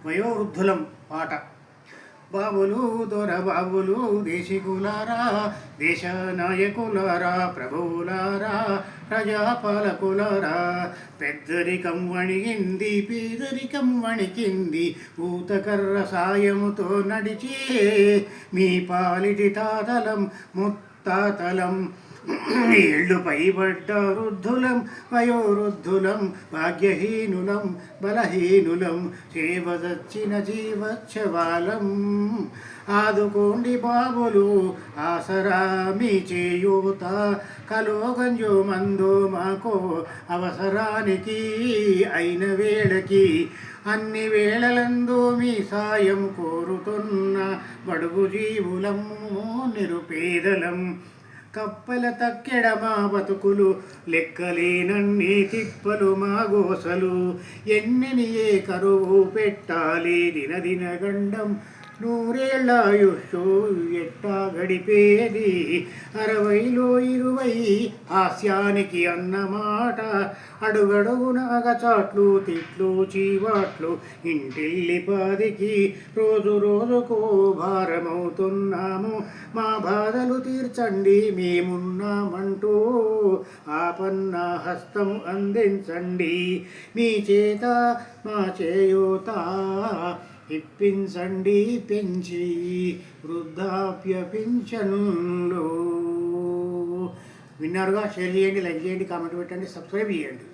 వయోవృద్ధులం పాట. బాబులు దొర బాబులు దేశికులారా, దేశ నాయకులారా, ప్రభువులారా, ప్రజాపాలకులారా, పెద్దరికం వణిగింది పేదరికం వణికింది, ఊతకర్ర సాయముతో నడిచే మీ పాలిటి తాతలం ముత్తాతలం. ఏళ్ళు పైబడ్డ వృద్ధులం వయోవృద్ధులం, భాగ్యహీనులం బలహీనులం, చేవదచ్చిన జీవచ్చవాలం. ఆదుకోండి బాబులు ఆసరా మీ చేయూత, కలోగంజో మందో మాకో అవసరానికి అయిన వేళకి, అన్ని వేళలందు మీ సాయం కోరుతున్న బడుగు జీవులము నిరుపేదలం. కప్పల తక్కెడ మా బతుకులు, లెక్కలేనన్ని తిప్పలు మా గోసలు, ఎన్నెని ఏ కరువు పెట్టాలి దినదిన గండం, నూరేళ్ళాయుషో ఎట్టా గడిపేది, 60లో 20 హాస్యానికి అన్నమాట, అడుగడుగున అగచాట్లు తిట్లు చీవాట్లు, ఇంటిల్లిపాదికి రోజు రోజుకు భారమవుతున్నాము, మా బాధలు తీర్చండి మేమున్నామంటూ ఆపన్న హస్తం అందించండి, మీ చేత మా చేయూత ఇప్పించండి పెంచి వృద్ధాప్య పింఛన్లు. విన్నారుగా? షేర్ చేయండి, లైక్ చేయండి, కామెంట్ పెట్టండి, సబ్స్క్రైబ్ చేయండి.